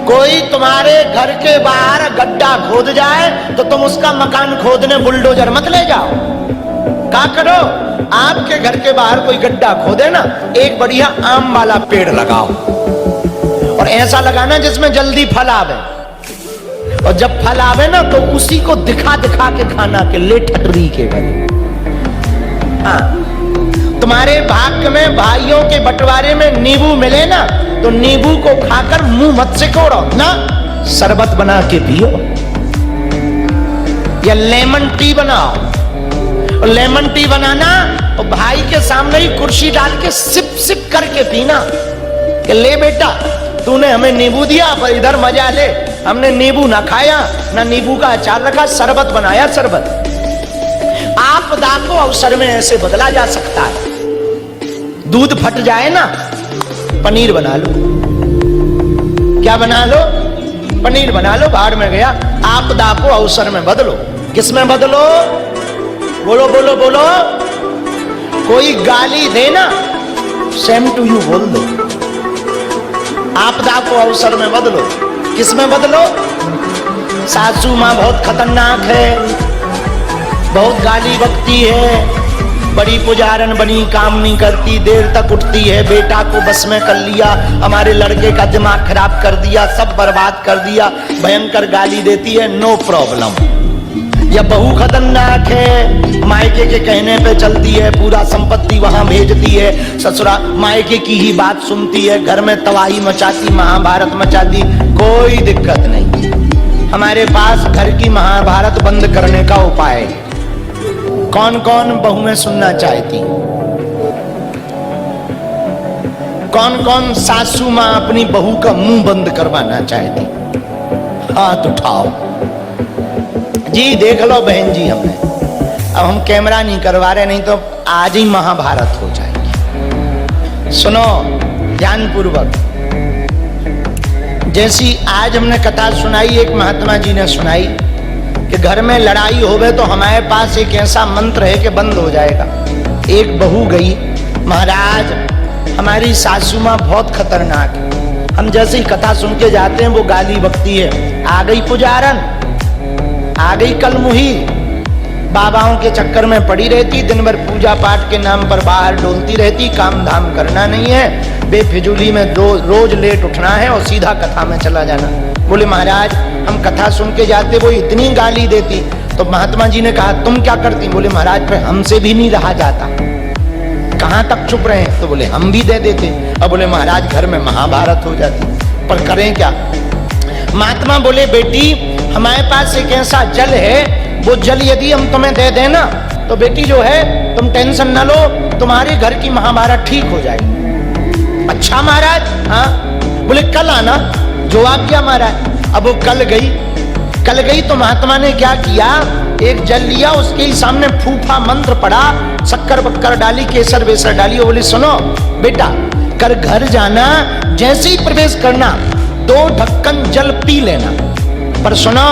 कोई तुम्हारे घर के बाहर गड्ढा खोद जाए तो तुम उसका मकान खोदने बुलडोजर मत ले जाओ। क्या करो, आपके घर के बाहर कोई गड्ढा खोदे ना, एक बढ़िया आम वाला पेड़ लगाओ और ऐसा लगाना जिसमें जल्दी फल आवे, और जब फल आवे ना तो उसी को दिखा दिखा के खाना के ले ठटरी के गए। हाँ, तुम्हारे भाग्य में भाइयों के बंटवारे में नींबू मिले ना तो नींबू को खाकर मुंह मत सिकोड़ो ना, शरबत बना के पियो या लेमन टी बनाओ। और लेमन टी बनाना और भाई के सामने ही कुर्सी डाल के सिप सिप करके पीना कि ले बेटा तूने हमें नींबू दिया पर इधर मजा ले, हमने नींबू ना खाया ना नींबू का अचार रखा, शरबत बनाया शरबत। आपदा को अवसर में ऐसे बदला जा सकता है। दूध फट जाए ना, पनीर बना लो। क्या बना लो? पनीर बना लो। बाहर में गया, आपदा को अवसर में बदलो। किस में बदलो? बोलो बोलो बोलो। कोई गाली दे ना, सेम टू यू बोल दो। आपदा को अवसर में बदलो। किस में बदलो? सासू माँ बहुत खतरनाक है, बहुत गाली बकती है, बड़ी पुजारन बनी, काम नहीं करती, देर तक उठती है, बेटा को बस में कर लिया, हमारे लड़के का दिमाग खराब कर दिया, सब बर्बाद कर दिया, भयंकर गाली देती है, नो प्रॉब्लम। या बहू खतरनाक है, मायके के कहने पे चलती है, पूरा संपत्ति वहां भेजती है, ससुरा मायके की ही बात सुनती है, घर में तबाही मचाती, महाभारत मचाती, कोई दिक्कत नहीं। हमारे पास घर की महाभारत बंद करने का उपाय है। कौन कौन बहुएं सुनना चाहती? कौन कौन सासू मां अपनी बहू का मुंह बंद करवाना चाहती? हाथ उठाओ जी, देख लो बहन जी। हमने अब हम कैमरा नहीं करवा रहे, नहीं तो आज ही महाभारत हो जाएगी। सुनो ध्यानपूर्वक। जैसी आज हमने कथा सुनाई, एक महात्मा जी ने सुनाई कि घर में लड़ाई होवे तो हमारे पास एक ऐसा मंत्र है कि बंद हो जाएगा। एक बहू गई, महाराज हमारी सासू माँ बहुत खतरनाक है, हम जैसे ही कथा सुन के जाते हैं वो गाली बकती है, आ गई पुजारन, आ गई कलमुही, बाबाओं के चक्कर में पड़ी रहती, दिन भर पूजा पाठ के नाम पर बाहर डोलती रहती, काम धाम करना नहीं है, बेफिजूली में रोज लेट उठना है और सीधा कथा में चला जाना। बोले महाराज हम कथा सुन के जाते, वो इतनी गाली देती। तो महात्मा जी ने कहा तुम क्या करती? बोले महाराज पे हमसे भी नहीं रहा जाता, कहां तक चुप रहे? तो बोले हम भी दे देते। और बोले महाराज घर में महाभारत हो जाती, पर करें क्या? महात्मा बोले बेटी हमारे पास एक ऐसा जल है, वो जल यदि हम तुम्हें दे देना तो बेटी जो है तुम टेंशन न लो, तुम्हारे घर की महाभारत ठीक हो जाएगी। अच्छा महाराज, हाँ। बोले कल आना, जो आप क्या महाराज। अब वो कल गई तो महात्मा ने क्या किया, एक जल लिया, उसके ही सामने फूफा मंत्र पड़ा, शक्कर बक्कर डाली, केसर वेसर डाली, और बोली सुनो बेटा कर घर जाना, जैसे ही प्रवेश करना 2 ढक्कन जल पी लेना, पर सुनो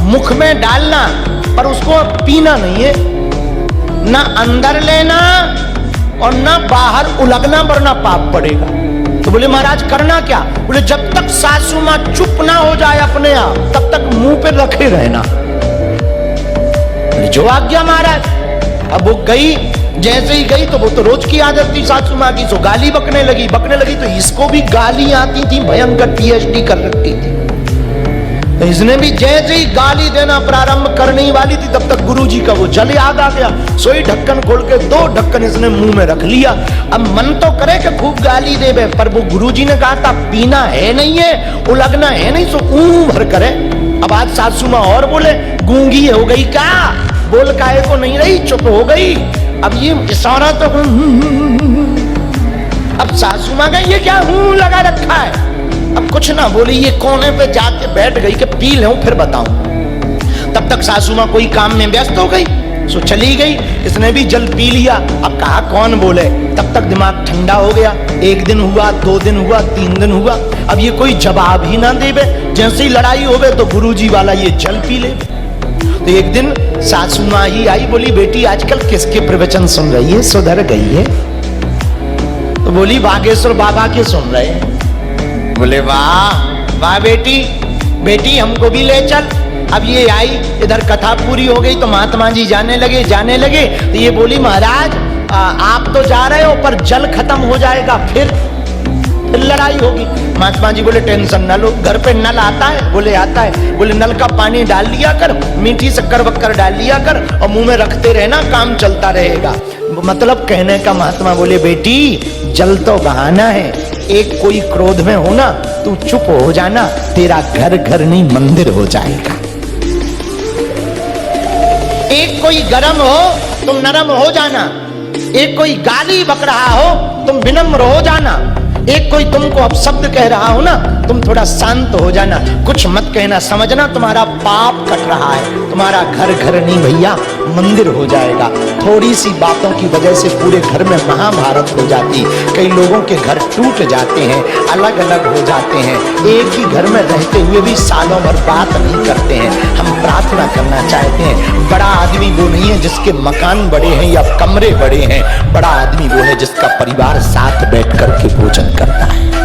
मुख में डालना, पर उसको पीना नहीं है, ना अंदर लेना और ना बाहर उलगना, वरना पाप पड़ेगा। तो बोले महाराज करना क्या? बोले जब तक सासू मां चुप ना हो जाए अपने आप, तब तक मुंह पे रखे रहना। जो आज्ञा महाराज। अब वो गई, जैसे ही गई तो वो तो रोज की आदत थी सासू मां की, सो गाली बकने लगी तो इसको भी गाली आती थी, भयंकर PhD कर रखी थी। तो इसने भी जैसे ही गाली देना प्रारंभ करने वाली थी, तब तक गुरुजी का वो जल याद आ गया, सोई ढक्कन खोल के 2 ढक्कन इसने मुंह में रख लिया। अब मन तो करे कि खूब गाली देवे, पर वो गुरुजी ने कहा था पीना है नहीं है, उलगना है नहीं, सो भर करे। अब आज सासू मां और बोले गूंगी हो गई क्या, बोल काहे को नहीं रही, चुप हो गई। अब ये इशारा तो अब सासू मां का ये क्या मुंह लगा रखा है, अब कुछ ना बोली, ये कोने पे जाके बैठ गई कि पी लूं फिर बताऊं। तब तक सासू मां कोई काम में व्यस्त हो गई, सो चली गई, इसने भी जल पी लिया। अब कहा कौन बोले, तब तक दिमाग ठंडा हो गया। 1 दिन हुआ, 2 दिन हुआ, 3 दिन हुआ, अब ये कोई जवाब ही ना देवे। जैसे ही लड़ाई हो गए तो गुरुजी वाला ये जल पी ले। तो एक दिन सासू मां ही आई, बोली बेटी आजकल किसके प्रवचन सुन रही है, सुधर गई है? तो बोली बागेश्वर बाबा के सुन रहे हैं। बोले वाह वाह बेटी, बेटी हमको भी ले चल। अब ये आई, इधर कथा पूरी हो गई तो महात्मा जी जाने लगे तो ये बोली महाराज आप तो जा रहे हो पर जल खत्म हो जाएगा, फिर लड़ाई होगी। महात्मा जी बोले टेंशन न लो, घर पे नल आता है? बोले आता है। बोले नल का पानी डाल लिया कर, मीठी शक्कर वक्कर डाल लिया कर और मुंह में रखते रहना, काम चलता रहेगा। मतलब कहने का महात्मा बोले बेटी जल तो बहाना है, एक कोई क्रोध में हो ना तू चुप हो जाना, तेरा घर घर नहीं मंदिर हो जाएगा। एक कोई गरम हो तुम नरम हो जाना, एक कोई गाली बक रहा हो तुम विनम्र हो जाना, एक कोई तुमको अपशब्द कह रहा हो ना तुम थोड़ा शांत हो जाना, कुछ मत कहना, समझना तुम्हारा पाप कट रहा है, तुम्हारा घर घर नहीं भैया मंदिर हो जाएगा। थोड़ी सी बातों की वजह से पूरे घर में महाभारत हो जाती, कई लोगों के घर टूट जाते हैं, अलग अलग हो जाते हैं, एक ही घर में रहते हुए भी सालों भर बात नहीं करते हैं। हम प्रार्थना करना चाहते हैं, बड़ा आदमी वो नहीं है जिसके मकान बड़े हैं या कमरे बड़े हैं, बड़ा आदमी वो है जिसका परिवार साथ बैठ कर के भोजन करता है।